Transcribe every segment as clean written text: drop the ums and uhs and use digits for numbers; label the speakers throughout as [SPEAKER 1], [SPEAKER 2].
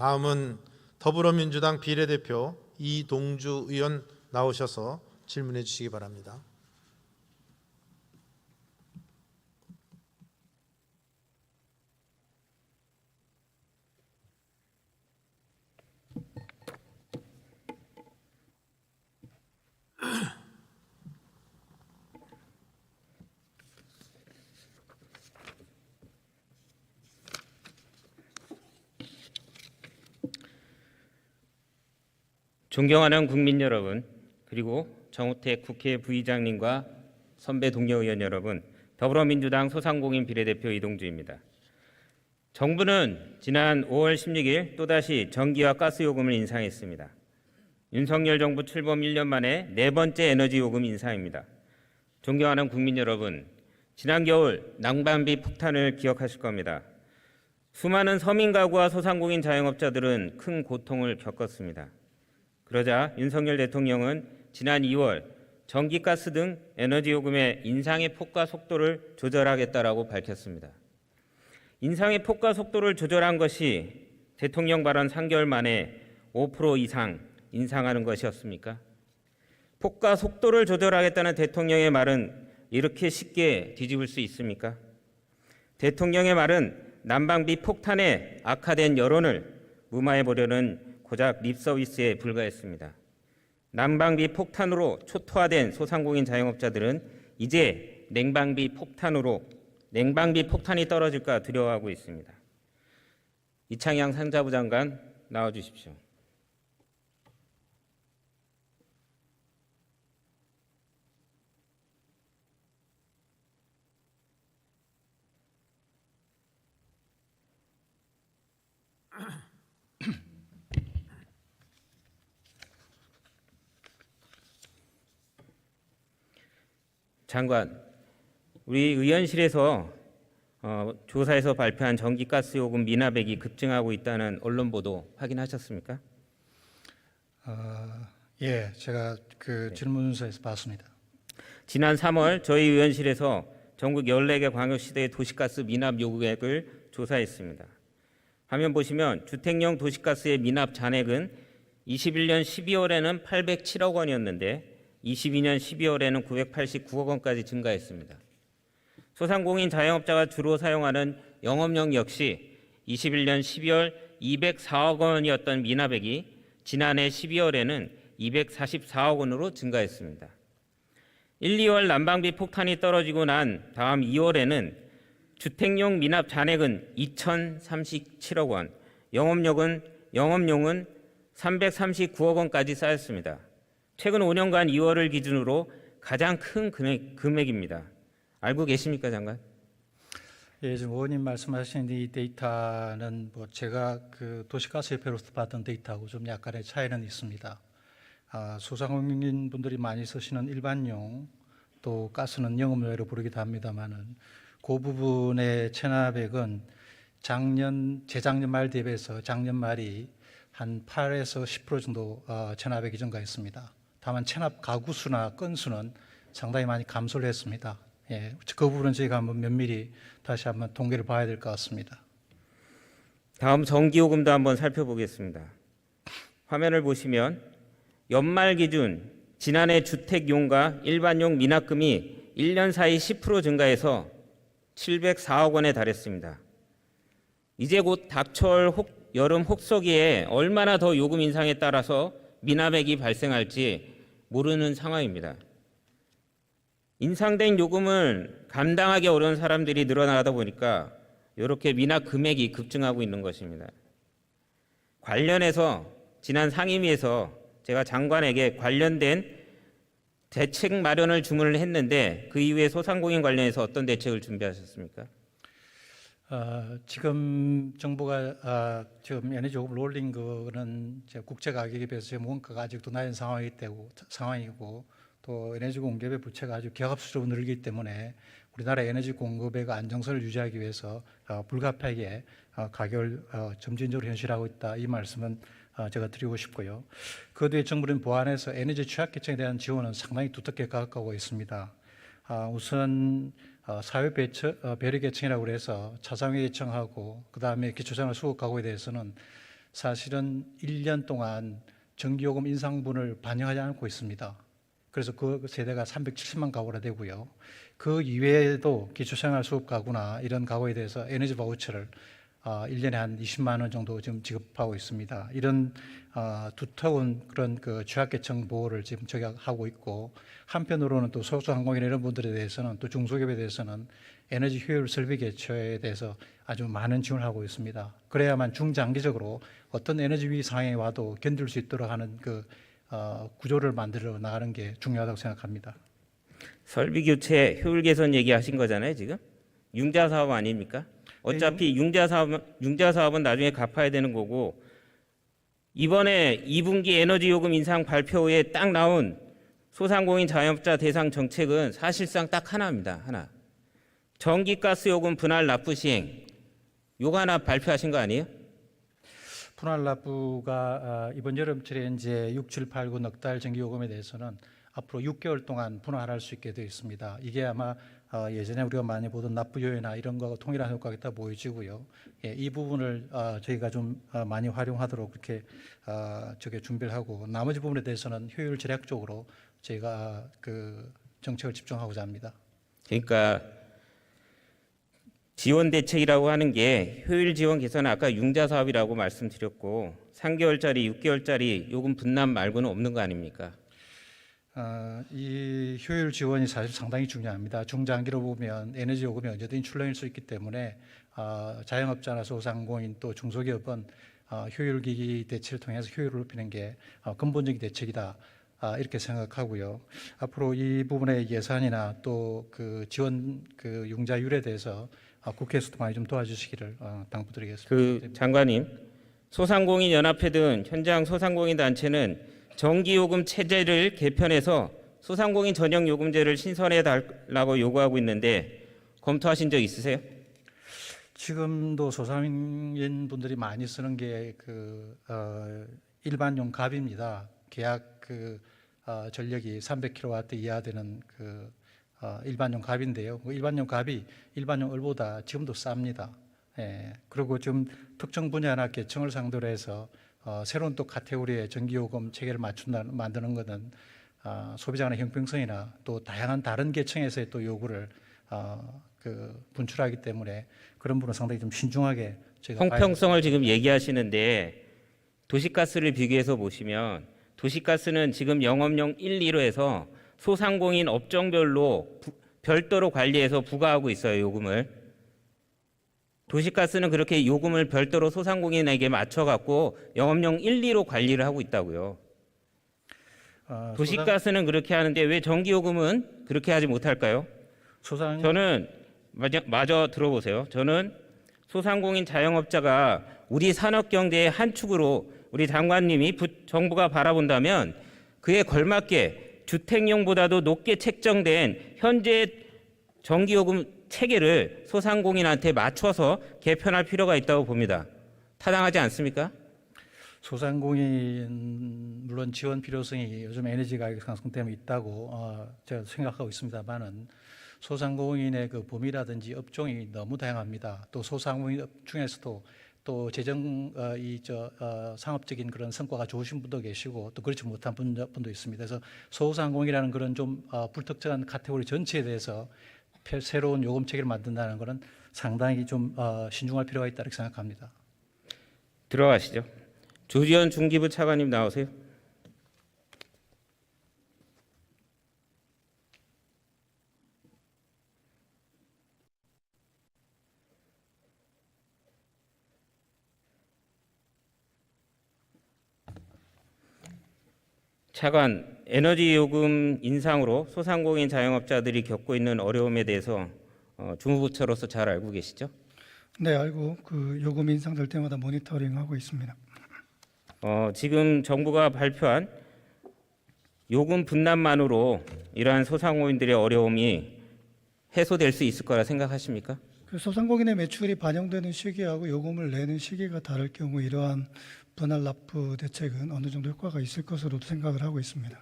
[SPEAKER 1] 다음은 더불어민주당 비례대표 이동주 의원 나오셔서 질문해 주시기 바랍니다.
[SPEAKER 2] 존경하는 국민 여러분, 그리고 정우택 국회 부의장님과 선배 동료 의원 여러분, 더불어민주당 소상공인 비례대표 이동주입니다. 정부는 지난 5월 16일 또다시 전기와 가스 요금을 인상했습니다. 윤석열 정부 출범 1년 만에 네 번째 에너지 요금 인상입니다. 존경하는 국민 여러분, 지난 겨울 난방비 폭탄을 기억하실 겁니다. 수많은 서민 가구와 소상공인 자영업자들은 큰 고통을 겪었습니다. 그러자 윤석열 대통령은 지난 2월 전기, 가스 등 에너지 요금의 인상의 폭과 속도를 조절하겠다라고 밝혔습니다. 인상의 폭과 속도를 조절한 것이 대통령 발언 3개월 만에 5% 이상 인상하는 것이었습니까? 폭과 속도를 조절하겠다는 대통령의 말은 이렇게 쉽게 뒤집을 수 있습니까? 대통령의 말은 난방비 폭탄에 악화된 여론을 무마해 보려는 고작 립서비스에 불과했습니다. 난방비 폭탄으로 초토화된 소상공인 자영업자들은 이제 냉방비 폭탄이 떨어질까 두려워하고 있습니다. 이창양 산자부 장관 나와주십시오. 장관, 우리 의원실에서 조사에서 발표한 전기가스 요금 미납액이 급증하고 있다는 언론 보도 확인하셨습니까?
[SPEAKER 3] 예, 제가 그 질문서에서 봤습니다.
[SPEAKER 2] 지난 3월 저희 의원실에서 전국 14개 광역시대의 도시가스 미납 요구액을 조사했습니다. 화면 보시면 주택용 도시가스의 미납 잔액은 21년 12월에는 807억 원이었는데 22년 12월에는 989억 원까지 증가했습니다. 소상공인 자영업자가 주로 사용하는 영업용 역시 21년 12월 204억 원이었던 미납액이 지난해 12월에는 244억 원으로 증가했습니다. 1, 2월 난방비 폭탄이 떨어지고 난 다음 2월에는 주택용 미납 잔액은 2,037억 원, 영업용은 339억 원까지 쌓였습니다. 최근 5년간 2월을 기준으로 가장 큰 금액입니다. 알고 계십니까, 장관?
[SPEAKER 3] 예, 지금 의원님 말씀하신 이 데이터는 제가 그 도시가스협회로서 받은 데이터하고 좀 약간의 차이는 있습니다. 소상공인 분들이 많이 쓰시는 일반용, 또 가스는 영업용으로 부르기도 합니다만은 그 부분의 체납액은 재작년 말 대비해서 작년 말이 한 8에서 10% 정도 체납액이 증가했습니다. 다만 체납 가구 수나 건수는 상당히 많이 감소를 했습니다. 예, 그 부분은 저희가 한번 면밀히 다시 한번 통계를 봐야 될 것 같습니다.
[SPEAKER 2] 다음 전기요금도 한번 살펴보겠습니다. 화면을 보시면 연말 기준 지난해 주택용과 일반용 미납금이 1년 사이 10% 증가해서 704억 원에 달했습니다. 이제 곧 닥쳐올 여름 혹서기에 얼마나 더 요금 인상에 따라서 미납액이 발생할지 모르는 상황입니다. 인상된 요금을 감당하기 어려운 사람들이 늘어나다 보니까 이렇게 미납 금액이 급증하고 있는 것입니다. 관련해서 지난 상임위에서 제가 장관에게 관련된 대책 마련을 주문을 했는데 그 이후에 소상공인 관련해서 어떤 대책을 준비하셨습니까?
[SPEAKER 3] 지금 정부가 지금 에너지 요금을 올린 거는 국제 가격에 비해서 지금 원가가 아직도 낮은 상황이고 또 에너지 공급의 부채가 아주 기하급수적으로 늘기 때문에 우리나라 에너지 공급의 안정성을 유지하기 위해서 불가피하게 가격을 점진적으로 현실화하고 있다. 이 말씀은 제가 드리고 싶고요. 그 뒤에 정부는 보완해서 에너지 취약계층에 대한 지원은 상당히 두텁게 가까우고 있습니다. 우선 사회 배려 계층이라고 해서 차상위 계층하고 그 다음에 기초생활 수급 가구에 대해서는 사실은 1년 동안 전기요금 인상분을 반영하지 않고 있습니다. 그래서 그 세대가 370만 가구나 되고요. 그 이외에도 기초생활수급 가구나 이런 가구에 대해서 에너지 바우처를 1년에 한 20만 원 정도 지금 지급하고 있습니다. 이런 두터운 그런 그 취약계층 보호를 지금 저희가 하고 있고, 한편으로는 또 소상공인 이런 분들에 대해서는, 또 중소기업에 대해서는 에너지 효율 설비 개최에 대해서 아주 많은 지원을 하고 있습니다. 그래야만 중장기적으로 어떤 에너지 위기 상황에 와도 견딜 수 있도록 하는 그 구조를 만들어 나가는 게 중요하다고 생각합니다.
[SPEAKER 2] 설비 교체 효율 개선 얘기하신 거잖아요, 지금. 융자 사업 아닙니까? 어차피 융자 사업은 나중에 갚아야 되는 거고, 이번에 2분기 에너지 요금 인상 발표 후에 딱 나온 소상공인 자영업자 대상 정책은 사실상 딱 하나입니다. 하나. 전기가스 요금 분할 납부 시행. 요거 하나 발표하신 거 아니에요?
[SPEAKER 3] 분할 납부가 이번 여름철에 이제 6, 7, 8, 9 넉 달 전기요금에 대해서는 앞으로 6개월 동안 분할할 수 있게 되어 있습니다. 이게 아마 예전에 우리가 많이 보던 납부요율이나 이런 거하고 동일한 효과가 있다 보여지고요. 예, 이 부분을 저희가 좀 많이 활용하도록 그렇게 저게 준비를 하고, 나머지 부분에 대해서는 효율 절약적으로 저희가 그 정책을 집중하고자 합니다.
[SPEAKER 2] 그러니까 지원 대책이라고 하는 게 효율 지원 개선은 아까 융자 사업이라고 말씀드렸고, 3개월짜리, 6개월짜리 요금 분납 말고는 없는 거 아닙니까?
[SPEAKER 3] 이 효율 지원이 사실 상당히 중요합니다. 중장기로 보면 에너지 요금이 언제든지 출렁일 수 있기 때문에 자영업자나 소상공인 또 중소기업은 효율기기 대책을 통해서 효율을 높이는 게 근본적인 대책이다, 이렇게 생각하고요. 앞으로 이 부분의 예산이나 또 그 지원 그 융자율에 대해서 국회에서도 많이 좀 도와주시기를 당부드리겠습니다.
[SPEAKER 2] 그 장관님, 소상공인 연합회 등 현장 소상공인 단체는 전기요금 체제를 개편해서 소상공인 전용 요금제를 신설해 달라고 요구하고 있는데 검토하신 적 있으세요?
[SPEAKER 3] 지금도 소상인 분들이 많이 쓰는 게 그 일반용 갑입니다. 계약 그 전력이 300kW 이하 되는 그 일반용 갑인데요. 그 일반용 갑이 일반용 을보다 지금도 쌉니다. 예. 그리고 지금 특정 분야나 계층을 상대로 해서 새로운 또 카테고리의 전기요금 체계를 만드는 것은 소비자 간의 형평성이나 또 다양한 다른 계층에서의 또 요구를 분출하기 때문에 그런 부분은 상당히 좀 신중하게 저희가
[SPEAKER 2] 형평성을 지금 얘기하시는데, 도시가스를 비교해서 보시면 도시가스는 지금 영업용 1, 2로 해서 소상공인 업종별로 별도로 관리해서 부과하고 있어요, 요금을. 도시가스는 그렇게 요금을 별도로 소상공인에게 맞춰갖고 영업용 1, 2로 관리를 하고 있다고요. 도시가스는 그렇게 하는데 왜 전기요금은 그렇게 하지 못할까요? 저는 마저 들어보세요. 저는 소상공인 자영업자가 우리 산업경제의 한 축으로 우리 장관님이 정부가 바라본다면 그에 걸맞게 주택용보다도 높게 책정된 현재 전기요금 체계를 소상공인한테 맞춰서 개편할 필요가 있다고 봅니다. 타당하지 않습니까?
[SPEAKER 3] 소상공인 물론 지원 필요성이 요즘 에너지 가격 상승 때문에 있다고 제가 생각하고 있습니다만은, 소상공인의 그 범위라든지 업종이 너무 다양합니다. 또 소상공인 중에서도 또 재정 상업적인 그런 성과가 좋으신 분도 계시고 또 그렇지 못한 분도 있습니다. 그래서 소상공인이라는 그런 좀 불특정한 카테고리 전체에 대해서 새로운 요금 체계를 만든다는 것은 상당히 좀 신중할 필요가 있다고 생각합니다.
[SPEAKER 2] 들어가시죠. 조지현 중기부 차관님 나오세요. 차관, 에너지 요금 인상으로 소상공인 자영업자들이 겪고 있는 어려움에 대해서 주무부처로서 잘 알고 계시죠?
[SPEAKER 4] 네, 알고 그 요금 인상될 때마다 모니터링하고 있습니다.
[SPEAKER 2] 지금 정부가 발표한 요금 분납만으로 이러한 소상공인들의 어려움이 해소될 수 있을 거라 생각하십니까?
[SPEAKER 4] 그 소상공인의 매출이 반영되는 시기하고 요금을 내는 시기가 다를 경우 이러한 분할 납부 대책은 어느 정도 효과가 있을 것으로 생각을 하고 있습니다.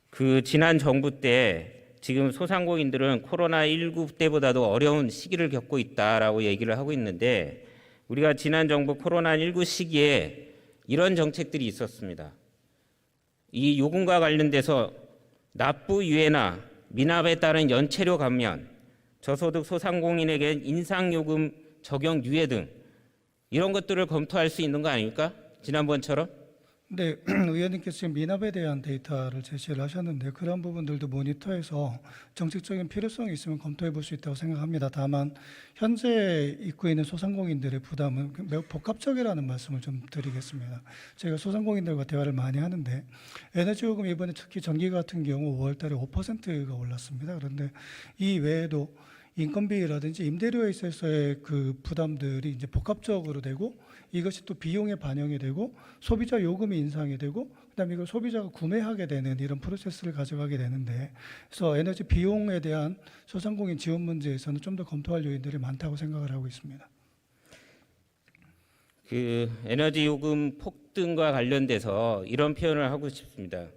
[SPEAKER 2] 그 지난 정부 때 지금 소상공인들은 코로나19 때보다도 어려운 시기를 겪고 있다라고 얘기를 하고 있는데, 우리가 지난 정부 코로나19 시기에 이런 정책들이 있었습니다. 이 요금과 관련돼서 납부 유예나 미납에 따른 연체료 감면, 저소득 소상공인에게 인상요금 적용 유예 등 이런 것들을 검토할 수 있는 거 아닙니까? 지난번처럼?
[SPEAKER 4] 네, 의원님께서 지금 미납에 대한 데이터를 제시를 하셨는데 그런 부분들도 모니터해서 정책적인 필요성이 있으면 검토해 볼 수 있다고 생각합니다. 다만 현재 입고 있는 소상공인들의 부담은 매우 복합적이라는 말씀을 좀 드리겠습니다. 제가 소상공인들과 대화를 많이 하는데 에너지요금 이번에 특히 전기 같은 경우 5월 달에 5%가 올랐습니다. 그런데 이 외에도 인건비라든지 임대료에 있어서의 그 부담들이 이제 복합적으로 되고 이것이 또 비용에 반영이 되고 소비자 요금이 인상이 되고 그다음에 이걸 소비자가 구매하게 되는 이런 프로세스를 가져가게 되는데 그래서 에너지 비용에 대한 소상공인 지원 문제에서는 좀 더 검토할 요인들이 많다고 생각을 하고 있습니다.
[SPEAKER 2] 그 에너지 요금 폭등과 관련돼서 이런 표현을 하고 싶습니다.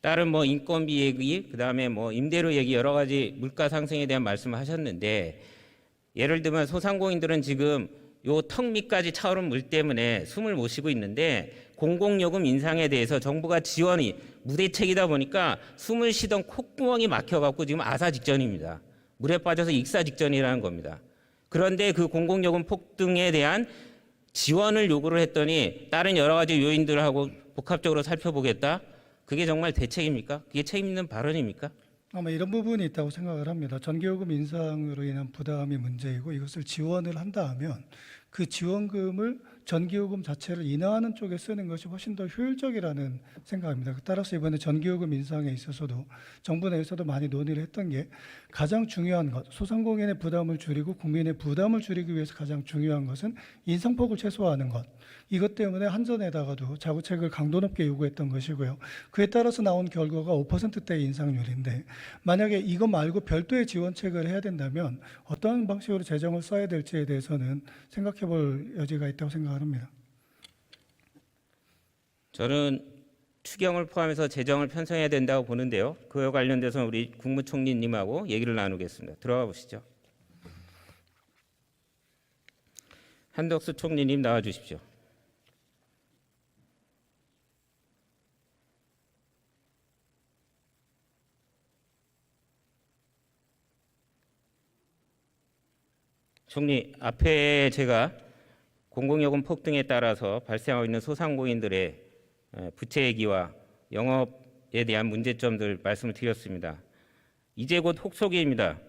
[SPEAKER 2] 다른 뭐 인건비 얘기, 그다음에 뭐 임대료 얘기 여러 가지 물가 상승에 대한 말씀을 하셨는데 예를 들면 소상공인들은 지금 요 턱 밑까지 차오른 물 때문에 숨을 못 쉬고 있는데 공공요금 인상에 대해서 정부가 지원이 무대책이다 보니까 숨을 쉬던 콧구멍이 막혀갖고 지금 아사 직전입니다. 물에 빠져서 익사 직전이라는 겁니다. 그런데 그 공공요금 폭등에 대한 지원을 요구를 했더니 다른 여러 가지 요인들하고 복합적으로 살펴보겠다. 그게 정말 대책입니까? 그게 책임 있는 발언입니까?
[SPEAKER 4] 아마 이런 부분이 있다고 생각을 합니다. 전기요금 인상으로 인한 부담이 문제이고 이것을 지원을 한다 하면 그 지원금을 전기요금 자체를 인하하는 쪽에 쓰는 것이 훨씬 더 효율적이라는 생각입니다. 따라서 이번에 전기요금 인상에 있어서도 정부 내에서도 많이 논의를 했던 게 가장 중요한 것, 소상공인의 부담을 줄이고 국민의 부담을 줄이기 위해서 가장 중요한 것은 인상폭을 최소화하는 것. 이것 때문에 한전에다가도 자구책을 강도 높게 요구했던 것이고요. 그에 따라서 나온 결과가 5%대 인상률인데 만약에 이것 말고 별도의 지원책을 해야 된다면 어떤 방식으로 재정을 써야 될지에 대해서는 생각해 볼 여지가 있다고 생각을 합니다.
[SPEAKER 2] 저는 추경을 포함해서 재정을 편성해야 된다고 보는데요. 그와 관련돼서 우리 국무총리님하고 얘기를 나누겠습니다. 들어가 보시죠. 한덕수 총리님 나와 주십시오. 총리, 앞에 제가 공공요금 폭등에 따라서 발생하고 있는 소상공인들의 부채 얘기와 영업에 대한 문제점들 말씀을 드렸습니다. 이제 곧 혹소기입니다.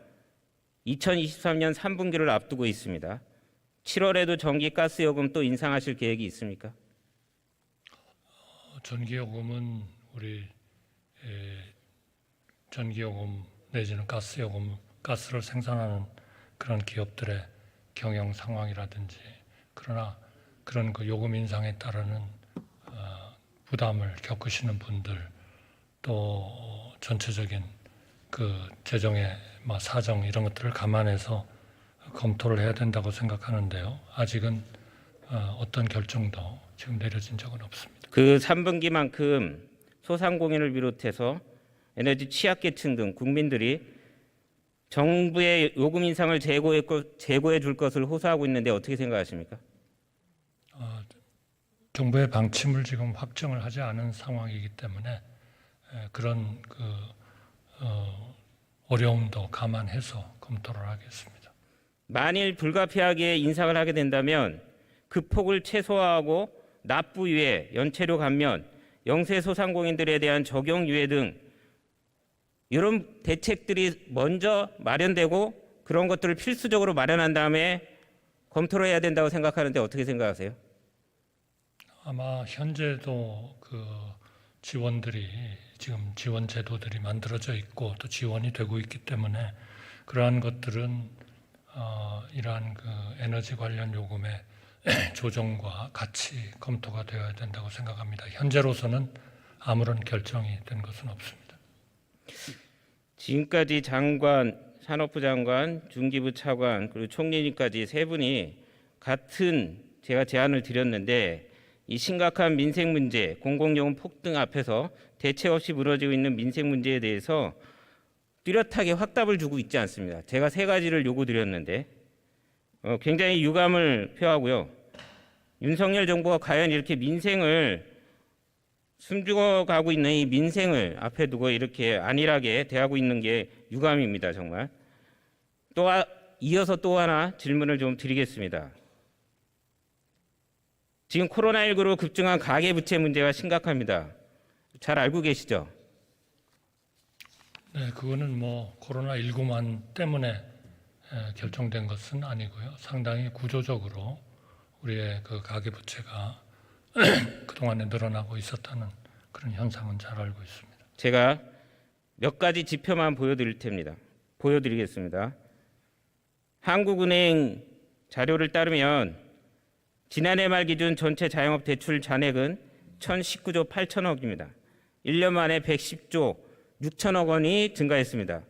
[SPEAKER 2] 2023년 3분기를 앞두고 있습니다. 7월에도 전기, 가스 요금 또 인상하실 계획이 있습니까?
[SPEAKER 5] 전기요금은 우리 전기요금 내지는 가스요금, 가스를 생산하는 그런 기업들의 경영 상황이라든지 그러나 그런 그 요금 인상에 따르는 부담을 겪으시는 분들 또 전체적인 그 재정의 사정 이런 것들을 감안해서 검토를 해야 된다고 생각하는데요. 아직은 어떤 결정도 지금 내려진 적은 없습니다.
[SPEAKER 2] 그 3분기만큼 소상공인을 비롯해서 에너지 취약계층 등 국민들이 정부의 요금 인상을 재고해 줄 것을 호소하고 있는데 어떻게 생각하십니까?
[SPEAKER 5] 정부의 방침을 지금 확정을 하지 않은 상황이기 때문에 그런 어려움도 감안해서 검토를 하겠습니다.
[SPEAKER 2] 만일 불가피하게 인상을 하게 된다면 그 폭을 최소화하고 납부 유예, 연체료 감면, 영세 소상공인들에 대한 적용 유예 등 이런 대책들이 먼저 마련되고 그런 것들을 필수적으로 마련한 다음에 검토를 해야 된다고 생각하는데 어떻게 생각하세요?
[SPEAKER 5] 아마 현재도 그 지원들이 지금 지원 제도들이 만들어져 있고 또 지원이 되고 있기 때문에 그러한 것들은 이러한 그 에너지 관련 요금의 조정과 같이 검토가 되어야 된다고 생각합니다. 현재로서는 아무런 결정이 된 것은 없습니다.
[SPEAKER 2] 지금까지 장관, 산업부 장관, 중기부 차관 그리고 총리님까지 세 분이 같은 제가 제안을 드렸는데 이 심각한 민생 문제, 공공요금 폭등 앞에서 대책 없이 무너지고 있는 민생 문제에 대해서 뚜렷하게 확답을 주고 있지 않습니다. 제가 세 가지를 요구드렸는데 굉장히 유감을 표하고요. 윤석열 정부가 과연 이렇게 민생을 숨죽어가고 있는 이 민생을 앞에 두고 이렇게 안일하게 대하고 있는 게 유감입니다. 정말. 이어서 또 하나 질문을 좀 드리겠습니다. 지금 코로나19로 급증한 가계부채 문제가 심각합니다. 잘 알고 계시죠?
[SPEAKER 5] 네, 그거는 뭐 코로나19만 때문에 결정된 것은 아니고요. 상당히 구조적으로 우리의 그 가계부채가 그동안에 늘어나고 있었다는 그런 현상은 잘 알고 있습니다.
[SPEAKER 2] 제가 몇 가지 지표만 보여드리겠습니다. 한국은행 자료를 따르면 지난해 말 기준 전체 자영업 대출 잔액은 1,019조 8천억입니다. 1년 만에 110조 6천억 원이 증가했습니다.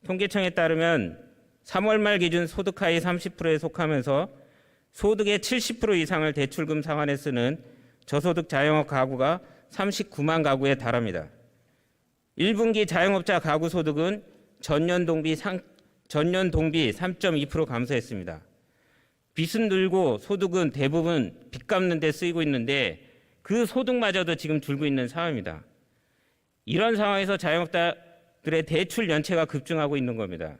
[SPEAKER 2] 통계청에 따르면 3월 말 기준 소득 하위 30%에 속하면서 소득의 70% 이상을 대출금 상환에 쓰는 저소득 자영업 가구가 39만 가구에 달합니다. 1분기 자영업자 가구 소득은 전년 동비 3.2% 감소했습니다. 빚은 늘고 소득은 대부분 빚 갚는 데 쓰이고 있는데 그 소득마저도 지금 줄고 있는 상황입니다. 이런 상황에서 자영업자들의 대출 연체가 급증하고 있는 겁니다.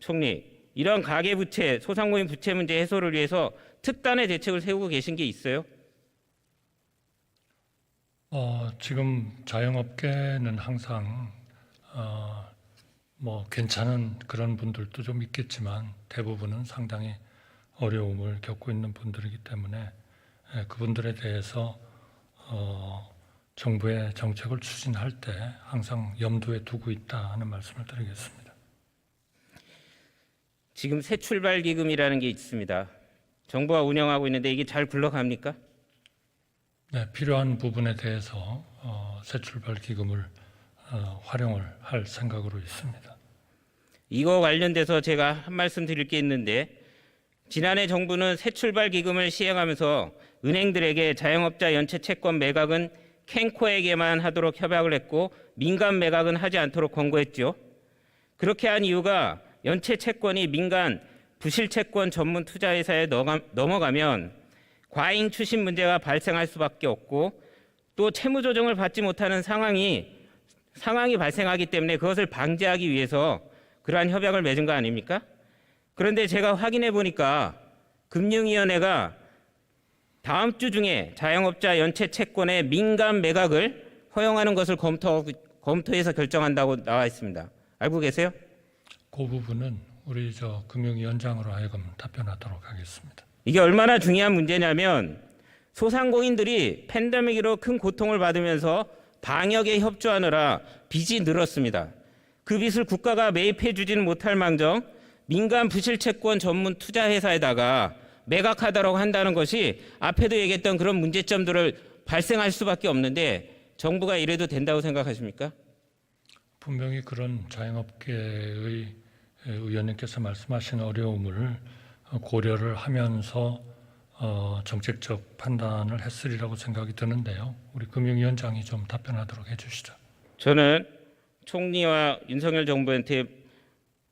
[SPEAKER 2] 총리, 이런 가계부채, 소상공인 부채 문제 해소를 위해서 특단의 대책을 세우고 계신 게 있어요?
[SPEAKER 5] 지금 자영업계는 항상 뭐 괜찮은 그런 분들도 좀 있겠지만 대부분은 상당히 어려움을 겪고 있는 분들이기 때문에 그분들에 대해서 정부의 정책을 추진할 때 항상 염두에 두고 있다 하는 말씀을 드리겠습니다.
[SPEAKER 2] 지금 새 출발 기금이라는 게 있습니다. 정부가 운영하고 있는데 이게 잘 굴러갑니까?
[SPEAKER 5] 네, 필요한 부분에 대해서 새 출발 기금을 활용을 할 생각으로 있습니다.
[SPEAKER 2] 이거 관련돼서 제가 한 말씀 드릴 게 있는데 지난해 정부는 새 출발 기금을 시행하면서 은행들에게 자영업자 연체 채권 매각은 캔코에게만 하도록 협약을 했고 민간 매각은 하지 않도록 권고했죠. 그렇게 한 이유가 연체 채권이 민간 부실채권 전문 투자회사에 넘어가면 과잉 추심 문제가 발생할 수밖에 없고 또 채무 조정을 받지 못하는 상황이 발생하기 때문에 그것을 방지하기 위해서 그러한 협약을 맺은 거 아닙니까? 그런데 제가 확인해 보니까 금융위원회가 다음 주 중에 자영업자 연체 채권의 민간 매각을 허용하는 것을 검토해서 결정한다고 나와 있습니다. 알고 계세요?
[SPEAKER 5] 그 부분은 우리 금융위원장으로 하여금 답변하도록 하겠습니다.
[SPEAKER 2] 이게 얼마나 중요한 문제냐면 소상공인들이 팬데믹으로 큰 고통을 받으면서 방역에 협조하느라 빚이 늘었습니다. 그 빚을 국가가 매입해 주지는 못할 망정 민간 부실채권 전문 투자회사에다가 매각하도록 한다는 것이 앞에도 얘기했던 그런 문제점들을 발생할 수밖에 없는데 정부가 이래도 된다고 생각하십니까?
[SPEAKER 5] 분명히 그런 자영업계의 의원님께서 말씀하신 어려움을 고려를 하면서 정책적 판단을 했으리라고 생각이 드는데요. 우리 금융위원장이 좀 답변하도록 해주시죠.
[SPEAKER 2] 저는 총리와 윤석열 정부한테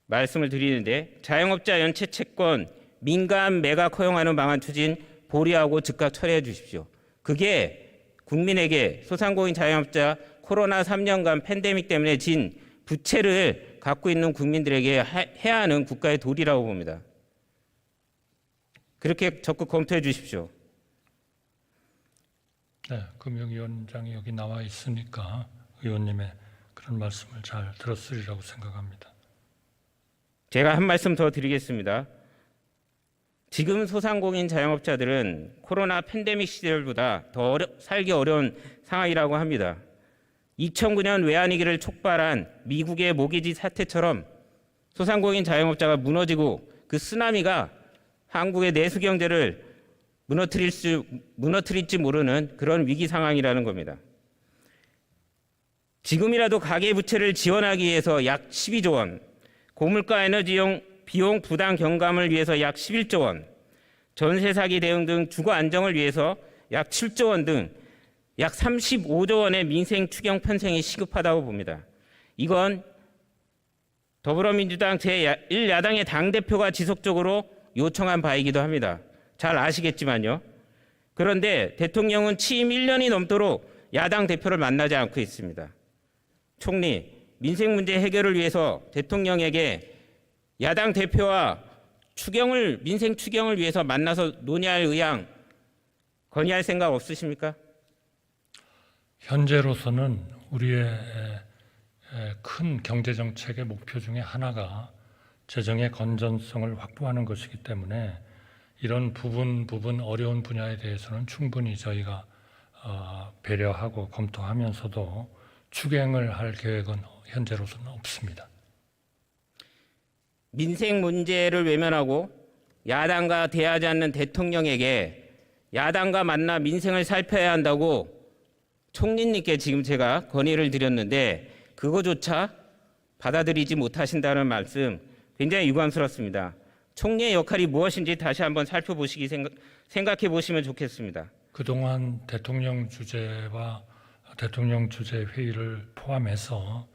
[SPEAKER 2] 말씀을 드리는데 자영업자 연체 채권 민간 매각 허용하는 방안 추진 보류하고 즉각 철회해 주십시오. 그게 국민에게 소상공인 자영업자 코로나 3년간 팬데믹 때문에 진 부채를 갖고 있는 국민들에게 해야 하는 국가의 도리라고 봅니다. 그렇게 적극 검토해 주십시오.
[SPEAKER 5] 네, 금융위원장이 여기 나와 있으니까 의원님의 그런 말씀을 잘 들었으리라고 생각합니다.
[SPEAKER 2] 제가 한 말씀 더 드리겠습니다. 지금 소상공인 자영업자들은 코로나 팬데믹 시절보다 더 살기 어려운 상황이라고 합니다. 2009년 외환위기를 촉발한 미국의 모기지 사태처럼 소상공인 자영업자가 무너지고 그 쓰나미가 한국의 내수 경제를 무너뜨릴지 모르는 그런 위기 상황이라는 겁니다. 지금이라도 가계부채를 지원하기 위해서 약 12조 원, 고물가 에너지용 비용 부담 경감을 위해서 약 11조 원, 전세 사기 대응 등 주거 안정을 위해서 약 7조 원 등 약 35조 원의 민생 추경 편성이 시급하다고 봅니다. 이건 더불어민주당 제1야당의 당대표가 지속적으로 요청한 바이기도 합니다. 잘 아시겠지만요. 그런데 대통령은 취임 1년이 넘도록 야당 대표를 만나지 않고 있습니다. 총리, 민생 문제 해결을 위해서 대통령에게 야당 대표와 민생 추경을 위해서 만나서 논의할 의향, 건의할 생각 없으십니까?
[SPEAKER 5] 현재로서는 우리의 큰 경제정책의 목표 중에 하나가 재정의 건전성을 확보하는 것이기 때문에 이런 부분 어려운 분야에 대해서는 충분히 저희가 배려하고 검토하면서도 추경을 할 계획은 현재로서는 없습니다.
[SPEAKER 2] 민생 문제를 외면하고 야당과 대화하지 않는 대통령에게 야당과 만나 민생을 살펴야 한다고 총리님께 지금 제가 건의를 드렸는데 그거조차 받아들이지 못하신다는 말씀 굉장히 유감스럽습니다. 총리의 역할이 무엇인지 다시 한번 살펴보시기 생각해 보시면 좋겠습니다.
[SPEAKER 5] 그동안 대통령 주재와 대통령 주재 회의를 포함해서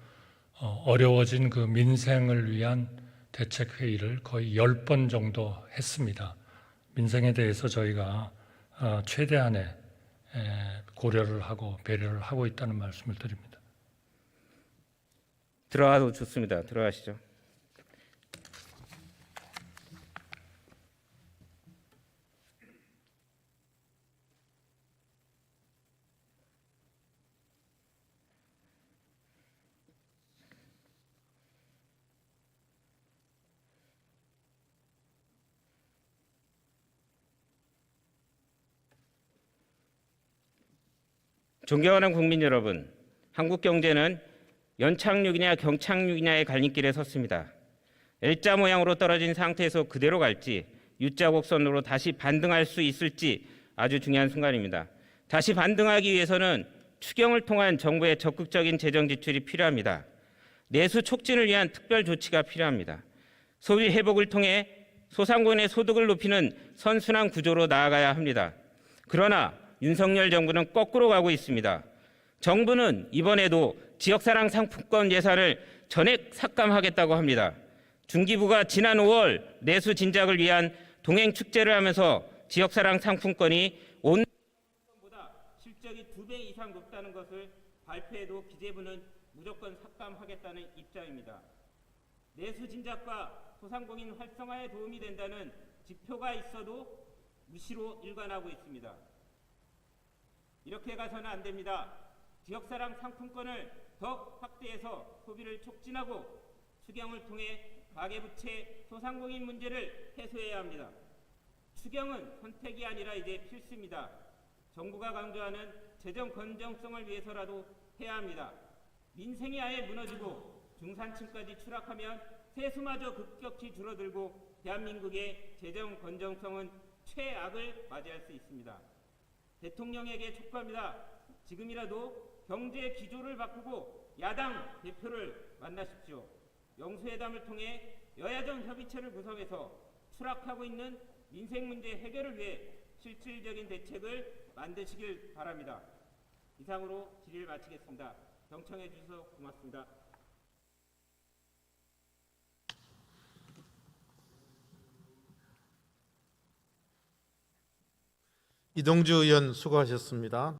[SPEAKER 5] 어려워진 그 민생을 위한 대책 회의를 거의 10번 정도 했습니다. 민생에 대해서 저희가 최대한의 고려를 하고 배려를 하고 있다는 말씀을 드립니다.
[SPEAKER 2] 들어가도 좋습니다. 들어가시죠. 존경하는 국민 여러분, 한국 경제는 연착륙이냐 경착륙이냐의 갈림길에 섰습니다. L자 모양으로 떨어진 상태에서 그대로 갈지 U자 곡선으로 다시 반등할 수 있을지 아주 중요한 순간입니다. 다시 반등하기 위해서는 추경을 통한 정부의 적극적인 재정 지출이 필요합니다. 내수 촉진을 위한 특별 조치가 필요합니다. 소비 회복을 통해 소상공인의 소득을 높이는 선순환 구조로 나아가야 합니다. 그러나 윤석열 정부는 거꾸로 가고 있습니다. 정부는 이번에도 지역사랑 상품권 예산을 전액 삭감하겠다고 합니다. 중기부가 지난 5월 내수 진작을 위한 동행 축제를 하면서 지역사랑 상품권이 온 보다 실적이 2배 이상 높다는 것을 발표해도 기재부는 무조건 삭감하겠다는 입장입니다. 내수 진작과 소상공인 활성화에 도움이 된다는 지표가 있어도 무시로 일관하고 있습니다. 이렇게 가서는 안 됩니다. 지역사랑 상품권을 더 확대해서 소비를 촉진하고 추경을 통해 가계부채, 소상공인 문제를 해소해야 합니다. 추경은 선택이 아니라 이제 필수입니다. 정부가 강조하는 재정 건전성을 위해서라도 해야 합니다. 민생이 아예 무너지고 중산층까지 추락하면 세수마저 급격히 줄어들고 대한민국의 재정 건전성은 최악을 맞이할 수 있습니다. 대통령에게 촉구합니다. 지금이라도 경제 기조를 바꾸고 야당 대표를 만나십시오. 영수회담을 통해 여야정 협의체를 구성해서 추락하고 있는 민생 문제 해결을 위해 실질적인 대책을 만드시길 바랍니다. 이상으로 질의를 마치겠습니다. 경청해 주셔서 고맙습니다.
[SPEAKER 1] 이동주 의원 수고하셨습니다.